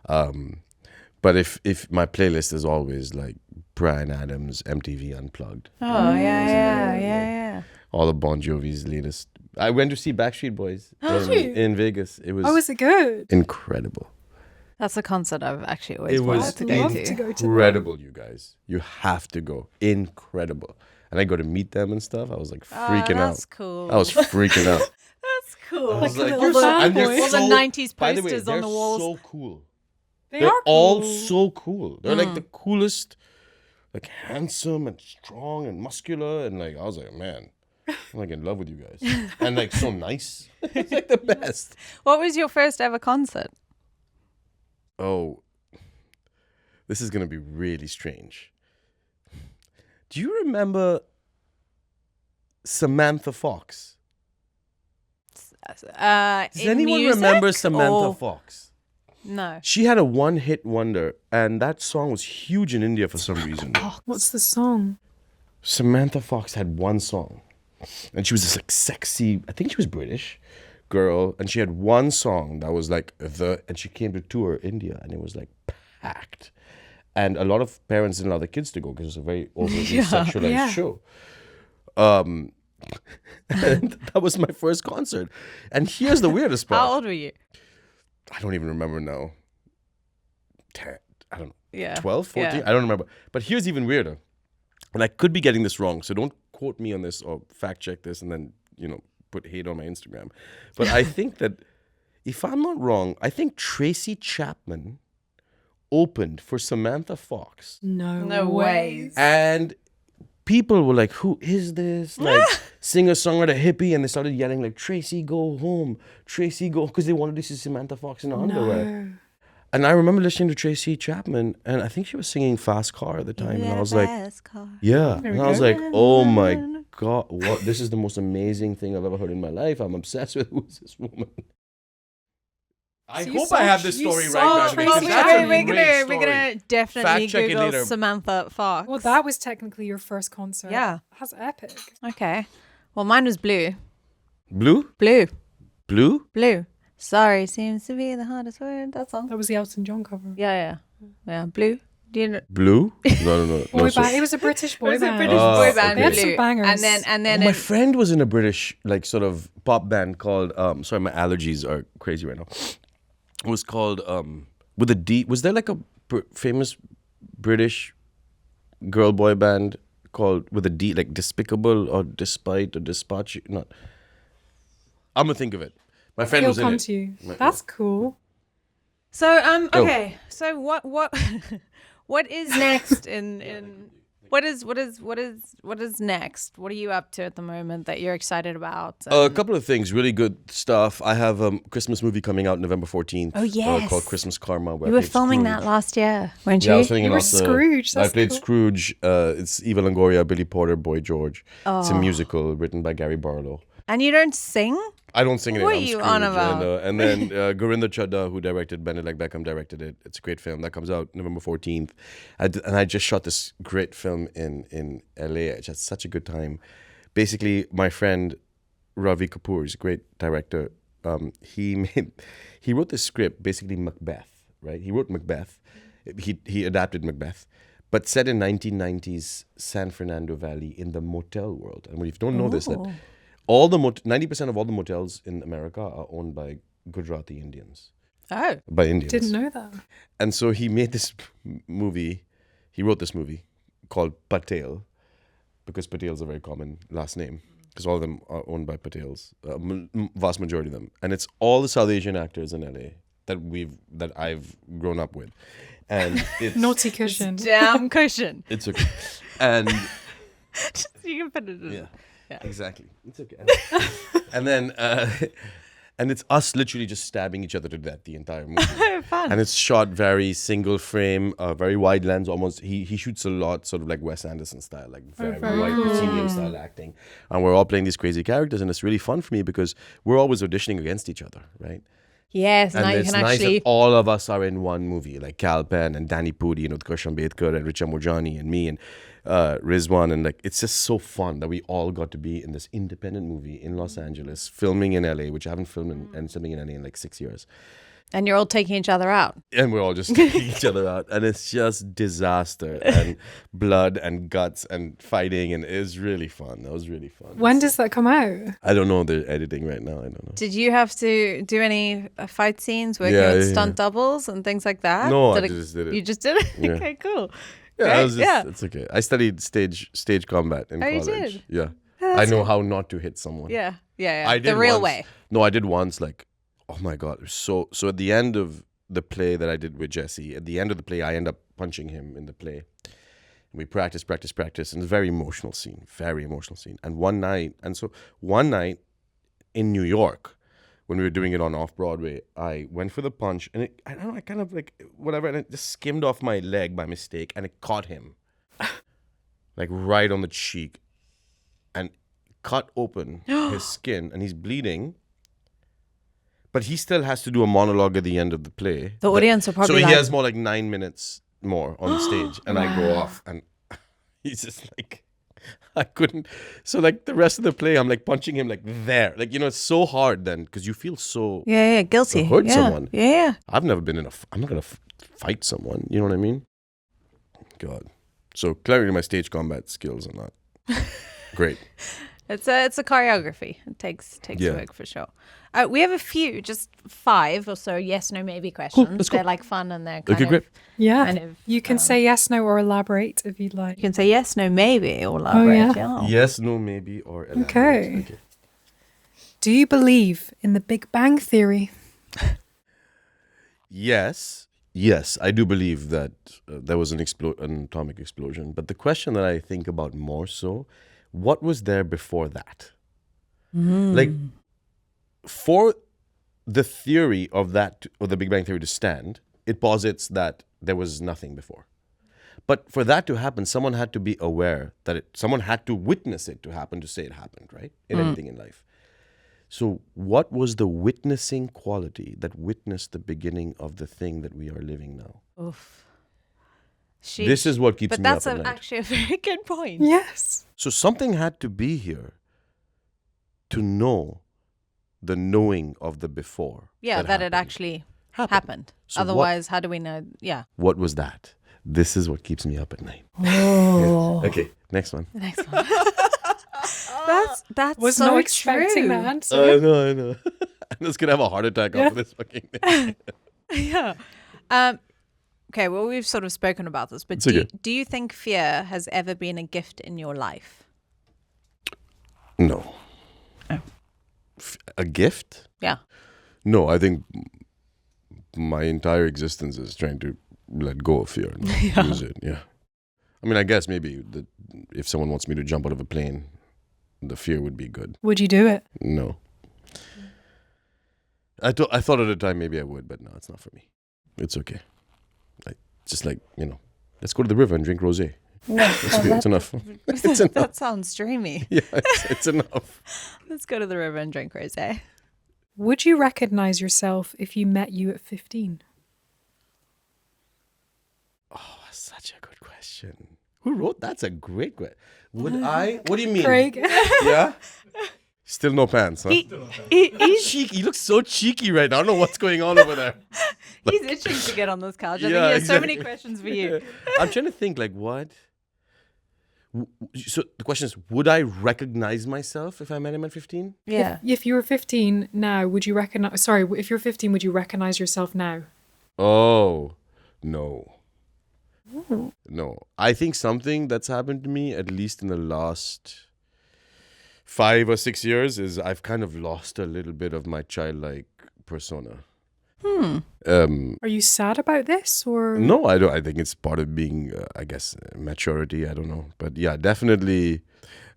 But if my playlist is always like Bryan Adams, MTV Unplugged. Oh, yeah. All of Bon Jovi's latest. I went to see Backstreet Boys you? in Vegas. It was Oh, is it good? incredible. That's a concert I've actually always It was wanted to I'd go love to. to go to Incredible, you guys. You have to go. Incredible. And I got to meet them and stuff. I was like freaking out. That's cool. I was freaking out. That's cool. I was Like a like, little and they're fanboy. All the so- 90s by the way, posters on they're the walls. so cool. They They're are all cool. so cool. They're like the coolest, like handsome and strong and muscular. And like, I was like, man, I'm like in love with you guys. And like so nice. It's like the best. What was your first ever concert? Oh, this is going to be really strange. Do you remember Samantha Fox? Does anyone remember Samantha Fox? No. She had a one-hit wonder, and that song was huge in India for some reason. What's the song? Samantha Fox had one song, and she was this like sexy, I think she was British girl, and she had one song that was like and she came to tour India, and it was like packed. And a lot of parents didn't allow their kids to go because it was a very overly sexualized show. And that was my first concert. And here's the weirdest part. How old were you? I don't even remember now. I don't know. Yeah. 12, 14? Yeah. I don't remember. But here's even weirder. And I could be getting this wrong, so don't quote me on this or fact check this and then, put hate on my Instagram. But I think that, if I'm not wrong, I think Tracy Chapman opened for Samantha Fox. No way. And people were like, who is this? Like, singer-songwriter hippie. And they started yelling like, Tracy, go home. Tracy, go. Because they wanted to see Samantha Fox in underwear. No. And I remember listening to Tracy Chapman. And I think she was singing Fast Car at the time. And I was like, yeah. There And we I was go. like, oh my God. What? This is the most amazing thing I've ever heard in my life. I'm obsessed with who is this woman. I So you hope saw- I have this you story saw right now. Tracy Because that's a Chapman. great We're story. gonna definitely Fact check it Google later. Samantha Fox. Well, that was technically your first concert. Yeah. That's epic. Okay. Well, mine was blue. Blue? Blue. Blue? Blue. Sorry seems to be the hardest word. That song. That was the Elton John cover. Yeah. Blue. Do you know? Blue? No. Boy so- band. It was a British boy It was a band. British Oh, boy band. okay. They had Blue. some bangers. And then my friend was in a British sort of pop band called sorry, my allergies are crazy right now. It was called with a D. Was there like a famous British girl boy band called with a D, like Despicable or Despite or Dispatch? Not. I'm gonna think of it. My friend He'll was in come it. to you. That's cool. So okay. So what what is next in what is next? What are you up to at the moment that you're excited about? A couple of things, really good stuff. I have a Christmas movie coming out November 14th. Oh, yes. Called Christmas Karma. Where You I were played filming Scrooge. that last year, weren't you? Yeah, I was filming You it were after- Scrooge, I that's played cool. Scrooge. It's Eva Longoria, Billy Porter, Boy George. It's a musical written by Gary Barlow. And you don't sing? I don't sing in it. What I'm are you Scrooge, on about? And then Gurinder Chadha, who directed Benedict Beckham, directed it. It's a great film. That comes out November 14th. And I just shot this great film in LA. I just had such a good time. Basically, my friend Ravi Kapoor is a great director. He wrote this script, basically Macbeth, right? He wrote Macbeth. He adapted Macbeth, but set in 1990s San Fernando Valley in the motel world. And if you don't know this, that all the 90% of all the motels in America are owned by Gujarati Indians. Oh. By Indians. Didn't know that. And so he made this movie. He wrote this movie called Patel, because Patel is a very common last name, because all of them are owned by Patels, vast majority of them. And it's all the South Asian actors in LA that I've grown up with. And it's Naughty cushion. Damn cushion. it's okay. And You can put it in. yeah, exactly. It's okay. And then and it's us literally just stabbing each other to death the entire movie. Fun. And it's shot very single frame, very wide lens, almost. He shoots a lot sort of like Wes Anderson style, like very very wide cool. proscenium style acting. And we're all playing these crazy characters, and it's really fun for me because we're always auditioning against each other, right? Yes, And now you it's can nice actually. that all of us are in one movie, like Kal Penn and Danny Pudi and Utkarsh Ambedkar and Richa Murjani and me and Rizwan, and like it's just so fun that we all got to be in this independent movie in Los Angeles, filming in LA, which I haven't filmed and something in LA in like 6 years. And you're all taking each other out. And we're all just taking each other out. And it's just disaster and blood and guts and fighting. And it was really fun. That was really fun. When does that come out? I don't know. They're editing right now. I don't know. Did you have to do any fight scenes working Yeah, with yeah, stunt doubles and things like that? No, I Did just did it. You just did it? Yeah. Okay, cool. Yeah, Great, I was just, yeah. it's okay. I studied stage combat in Oh, you college. did? Yeah. Oh, I that's know cool. how not to hit someone. Yeah. I did the real once. way. No, I did once, like, oh my God. It was so at the end of the play that I did with Jesse, at the end of the play, I end up punching him in the play. And we practice. And it's a very emotional scene. And one night in New York, when we were doing it on Off-Broadway, I went for the punch and I don't know, I kind of like, whatever, and it just skimmed off my leg by mistake and it caught him. Like right on the cheek and cut open his skin and he's bleeding. But he still has to do a monologue at the end of the play. The audience are probably So he like, has more like 9 minutes more on stage and I go off and he's just like, I couldn't. So like the rest of the play, I'm like punching him like there. Like, you know, it's so hard then because you feel so guilty. to hurt yeah. someone. Yeah. I've never been I'm not going to fight someone. You know what I mean? God. So clearly my stage combat skills are not great. It's a choreography. It takes work for sure. We have a few, just 5 or so yes, no, maybe questions. Cool, let's go. They're like fun and they're kind Okay, great. of Yeah. kind of, You can say yes, no, or elaborate if you'd like. you can say yes, no, maybe or elaborate. yeah. Yes, no, maybe, or elaborate. Okay. Do you believe in the Big Bang Theory? Yes, I do believe that there was an atomic explosion. But the question that I think about more so, what was there before that? Like, for the theory of that, or the Big Bang Theory to stand, it posits that there was nothing before. But for that to happen, someone had to be aware that someone had to witness it to happen to say it happened, right? In anything in life. So what was the witnessing quality that witnessed the beginning of the thing that we are living now? Oof. This is what keeps But me that's up at night. actually a very good point. Yes. So something had to be here to know the knowing of the before. Yeah, that it happened. actually Happened. happened. So Otherwise, how do we know? Yeah. What was that? This is what keeps me up at night. Oh. Okay, next one. The next one. that's Was so not expecting true. that answer. I know. I'm just gonna have a heart attack after this fucking thing. Yeah. Okay, well, we've sort of spoken about this, but It's okay. do you think fear has ever been a gift in your life? No. Oh. A gift? Yeah. No, I think my entire existence is trying to let go of fear and not use it. Yeah. I mean, I guess maybe if someone wants me to jump out of a plane, the fear would be good. Would you do it? No. I thought at the time maybe I would, but no, it's not for me. It's okay. Just like, let's go to the river and drink rosé. It's enough. It's enough. That sounds dreamy. Yeah, it's enough. Let's go to the river and drink rosé. Would you recognize yourself if you met you at 15? Oh, such a good question. Who wrote that's a great question. Would I? What do you mean? Craig. Yeah? Still no pants, huh? He's Cheeky. He looks so cheeky right now. I don't know what's going on over there. he's itching to get on this couch. I think Yeah, he has so many exactly. questions for you. I'm trying to think, like, what? So the question is, would I recognize myself if I met him at 15? Yeah. If you were 15 now, would you recognize... Sorry, if you're 15, would you recognize yourself now? Oh, no. No. I think something that's happened to me, at least in the last 5 or 6 years, is I've kind of lost a little bit of my childlike persona. Are you sad about this or... No, I don't. I think it's part of being, I guess, maturity. I don't know. But yeah, definitely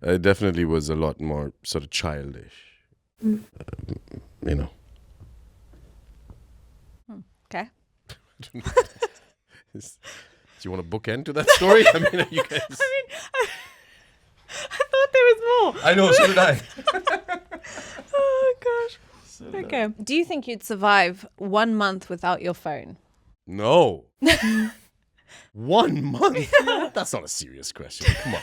was a lot more sort of childish. Okay. Do you want a bookend to that story? I mean, are you guys... I thought there was more. I know, so did I. Oh gosh. Okay. Do you think you'd survive 1 month without your phone? No. 1 month? That's not a serious question. Come on.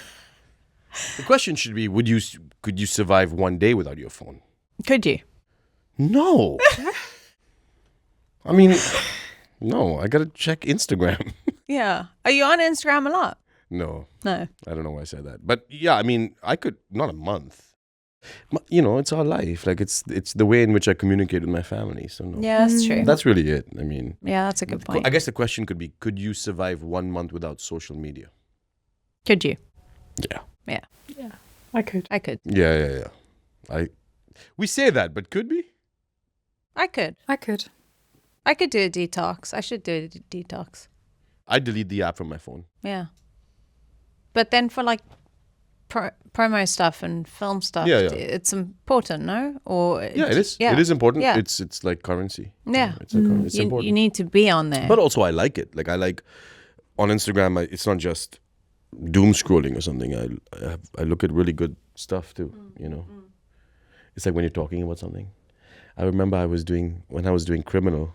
The question should be, could you survive 1 day without your phone? Could you? No. I mean, no, I gotta check Instagram. Yeah. Are you on Instagram a lot? No, No. I don't know why I said that. But yeah, I mean, I could, not a month. It's our life. Like, it's the way in which I communicate with my family. So no. Yeah, that's true. That's really it. I mean, Yeah, that's a good point. I guess the question could be, could you survive 1 month without social media? Could you? Yeah. Yeah. I could. I could. Yeah. We say that, but could we? I could. I could. I could do a detox. I should do a detox. I delete the app from my phone. Yeah. But then for like promo stuff and film stuff, Yeah, yeah. it's important, no? Or Yeah, it is. Yeah. It is important. Yeah. It's like currency. Yeah. It's it's important. You need to be on there. But also, I like it. Like I like on Instagram. It's not just doom scrolling or something. I look at really good stuff too. You know, it's like when you're talking about something. I remember when I was doing Criminal,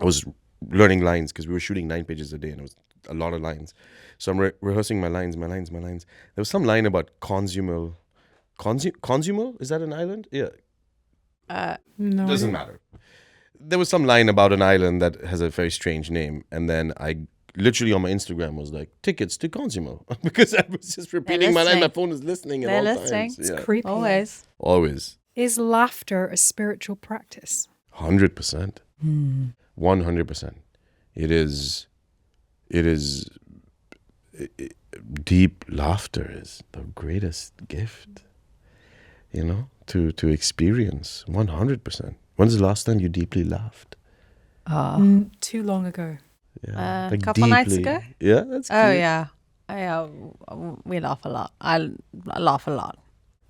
I was learning lines because we were shooting 9 pages a day and it was a lot of lines. So I'm rehearsing my lines. There was some line about Consumel. Consumel? Is that an island? Yeah. No. Doesn't matter. There was some line about an island that has a very strange name. And then I literally on my Instagram was like, tickets to Consumel. Because I was just repeating my line. My phone is listening at They're all listening. times. It's creepy. Always. Is laughter a spiritual practice? 100%. 100%. It is deep laughter is the greatest gift, you know, to experience. 100%. When's the last time you deeply laughed? Too long ago. Yeah, A couple nights ago. Yeah, that's cute. Oh yeah. We laugh a lot. I laugh a lot.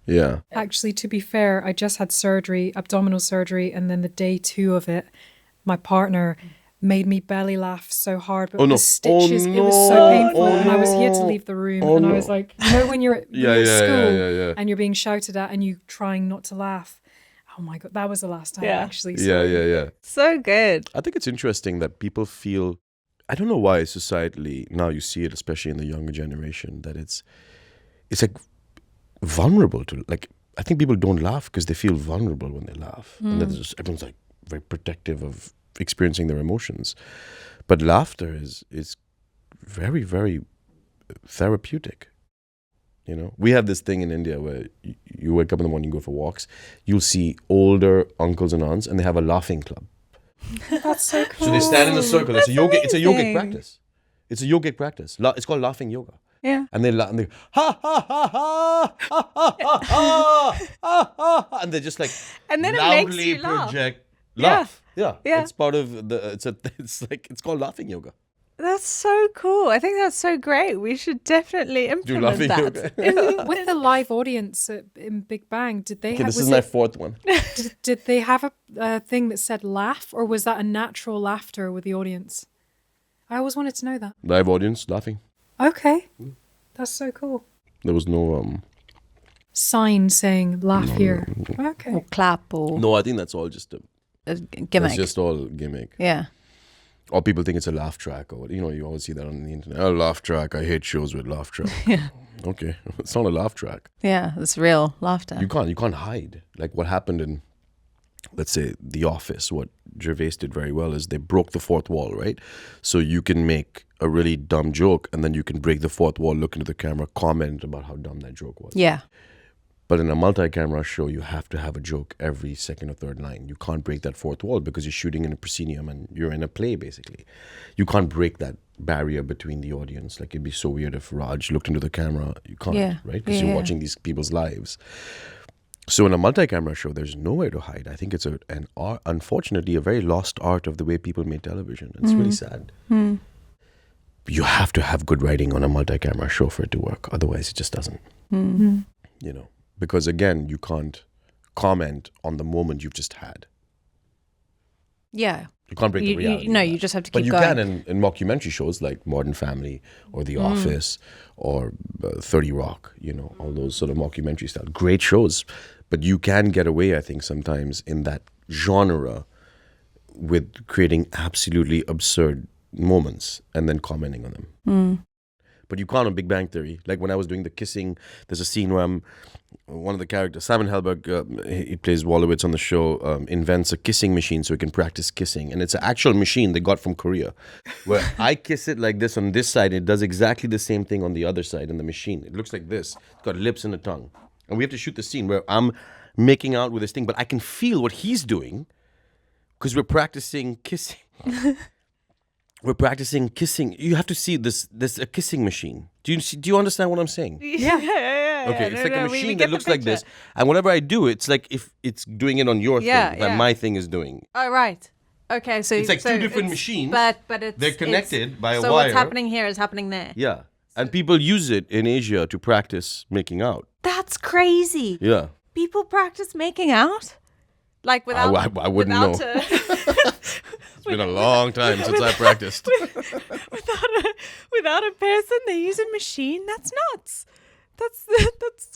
Yeah. Actually, to be fair, I just had surgery, abdominal surgery, and then the day 2 of it, my partner made me belly laugh so hard, but Oh, no. the stitches, Oh, it was so painful, no. and I was here to leave the room, Oh, and I no. was like, you know, when you're at school yeah. and you're being shouted at and you trying not to laugh. Oh my God, that was the last time Yeah. actually. Yeah. So good. I think it's interesting that people feel, I don't know why societally, now you see it, especially in the younger generation, that it's like vulnerable to, like, I think people don't laugh because they feel vulnerable when they laugh. And that everyone's like very protective of experiencing their emotions. But laughter is very, very therapeutic. You know, we have this thing in India where you wake up in the morning, you go for walks, you'll see older uncles and aunts and they have a laughing club. That's so cool. So they stand in a circle. It's a yogic amazing. practice. It's a yogic practice. It's called laughing yoga. Yeah. And they laugh and they go, ha ha ha ha ha ha ha ha ha, and they just like And then it loudly makes you laugh. project Yeah. laugh. Yeah. Yeah. It's part of it's called laughing yoga. That's so cool. I think that's so great. We should definitely implement laughing that. With the live audience in Big Bang, did they Okay, have? this is my 4th one. Did they have a thing that said laugh, or was that a natural laughter with the audience? I always wanted to know that. Live audience laughing. Okay, that's so cool. There was no Sign saying laugh here. Okay. Or clap or no. I think that's all just a gimmick. That's just all gimmick. Yeah. Or people think it's a laugh track, or you know, you always see that on the internet. Oh, laugh track. I hate shows with laugh track. Yeah. Okay, it's not a laugh track. Yeah, it's real laughter. You can't hide. Like what happened in, let's say, The Office. What Gervais did very well is they broke the fourth wall, right? So you can make a really dumb joke, and then you can break the fourth wall, look into the camera, comment about how dumb that joke was. Yeah. But in a multi-camera show, you have to have a joke every second or third line. You can't break that fourth wall because you're shooting in a proscenium and you're in a play, basically. You can't break that barrier between the audience. Like, it'd be so weird if Raj looked into the camera. You can't, Yeah. right? Because you're watching these people's lives. So in a multi-camera show, there's nowhere to hide. I think it's an art, unfortunately, a very lost art of the way people made television. It's really sad. You have to have good writing on a multi-camera show for it to work. Otherwise, it just doesn't. You know. Because again, you can't comment on the moment you've just had. Yeah. You can't break the reality. No, of you that. just have to But keep you going. can in mockumentary shows like Modern Family or The Office or 30 Rock, you know, all those sort of mockumentary style. Great shows. But you can get away, I think, sometimes in that genre with creating absolutely absurd moments and then commenting on them. But you can't on Big Bang Theory. Like when I was doing the kissing, there's a scene where one of the characters, Simon Helberg, he plays Wolowitz on the show, invents a kissing machine so he can practice kissing. And it's an actual machine they got from Korea, where I kiss it like this on this side. It does exactly the same thing on the other side in the machine. It looks like this. It's got lips and a tongue. And we have to shoot the scene where I'm making out with this thing, but I can feel what he's doing because we're practicing kissing. We're practicing kissing. You have to see this. There's a kissing machine. Do you understand what I'm saying? Yeah. Okay, it's like a we machine get that the looks like picture. this. And whenever I do it, it's like if it's doing it on your thing that my thing is doing. Oh, right. Okay, so It's like so two different it's- machines. but it's They're connected by a so wire. what's happening here is happening there. Yeah. And people use it in Asia to practice making out. That's crazy. Yeah. People practice making out? Like without I wouldn't know. It's been a long time since I practiced. without a person, they use a machine. That's nuts. That's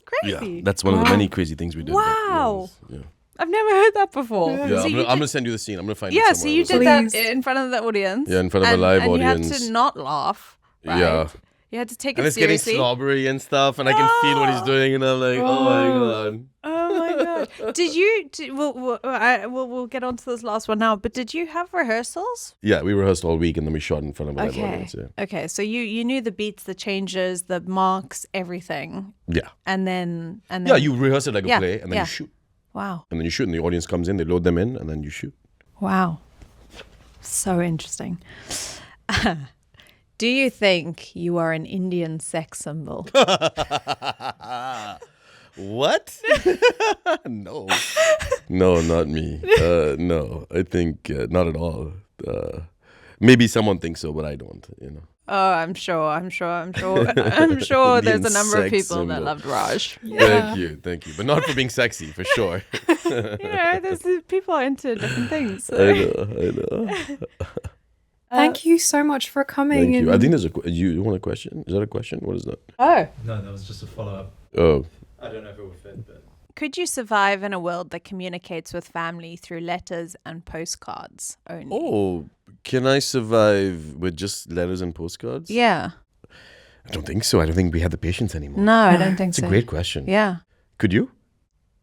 crazy. Yeah, that's one of the many crazy things we did. Wow. Yeah. I've never heard that before. Yeah, So I'm going to send you the scene. I'm going to find it yeah, somewhere. so you did Please. that in front of the audience. Yeah, in front of a live audience. And you had to not laugh. Right? Yeah. You had to take And it it's getting seriously. slobbery and stuff, and I can feel what he's doing, and I'm like, oh my god. Oh my god! Did you? We'll get on to this last one now. But did you have rehearsals? Yeah, we rehearsed all week, and then we shot in front of a live Okay. audience. Yeah. Okay. So you knew the beats, the changes, the marks, everything, Yeah. and then Yeah, you rehearse it like a Yeah, play, and then yeah. you shoot. Wow. And then you shoot, and the audience comes in, they load them in, and then you shoot. Wow. So interesting. Do you think you are an Indian sex symbol? What? No. No, not me. No, I think not at all. Maybe someone thinks so, but I don't, you know. Oh, I'm sure there's a number of sex people that symbol. loved Raj. Thank you. But not for being sexy, for sure. There's people are into different things. So. I know. Thank you so much for coming. Thank you. and- I think there's you want a question? Is that a question? What is that? Oh. No, that was just a follow-up. Oh. I don't know if it would fit, but... Could you survive in a world that communicates with family through letters and postcards only? Oh, can I survive with just letters and postcards? Yeah. I don't think so. I don't think we have the patience anymore. No, I don't think It's so. a great question. Yeah. Could you?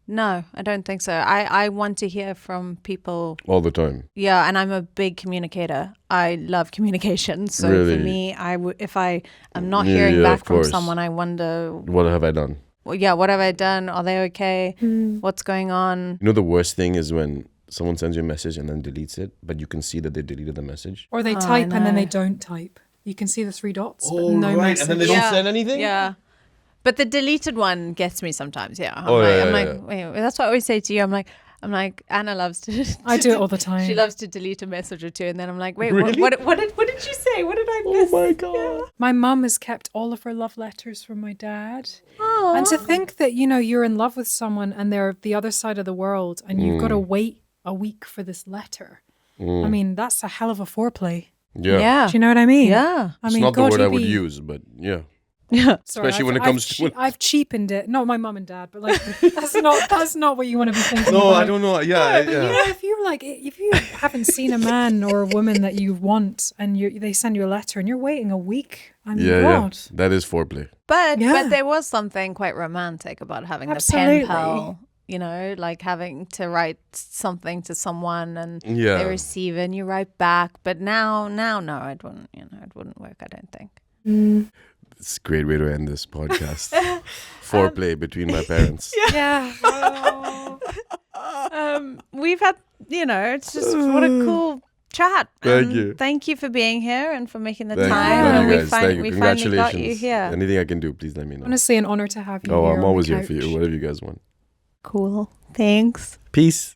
No, I don't think so. I want to hear from people. All the time. Yeah, and I'm a big communicator. I love communication. So Really? for me, if I am not hearing Yeah, back of from course. someone, I wonder, What have I done? well, yeah, what have I done? Are they okay? What's going on? You know, the worst thing is when someone sends you a message and then deletes it, but you can see that they deleted the message. Or they I type and then they know. don't type. You can see the 3 dots, but no message. And then they don't send anything? Yeah. But the deleted one gets me sometimes. Yeah. Oh, yeah, I'm yeah, like, yeah. wait, that's what I always say to you. I'm like, Anna loves to. I do it all the time. She loves to delete a message or two, and then I'm like, wait, Really? what did you say? What did I Oh miss? my god. My mum has kept all of her love letters from my dad. Aw. And to think that, you're in love with someone and they're the other side of the world and you've got to wait a week for this letter. I mean, that's a hell of a foreplay. Yeah. Yeah. Do you know what I mean? Yeah. I It's mean, not the God, word I you'd would be- use, but yeah. Yeah. Sorry, Especially when it comes to- I've cheapened it. Not my mum and dad, but like that's not what you want to be thinking. No, about. I don't know. Yeah, yeah. If you haven't seen a man or a woman that you want and they send you a letter and you're waiting a week, I mean, Yeah, God. That is foreplay. But Yeah. there was something quite romantic about having Absolutely. the pen pal. Like having to write something to someone and Yeah. they receive it and you write back. But now, no, it wouldn't. It wouldn't work. I don't think. It's a great way to end this podcast. Foreplay between my parents. Yeah. We've had, it's just what a cool chat. Thank And you. Thank you for being here and for making the Thank time. you. Love And you guys. Thank you. we finally got you Congratulations. here. Anything I can do, please let me know. Honestly, an honor to have you. Oh, here I'm on the always here for couch. you. Whatever you guys want. Cool. Thanks. Peace.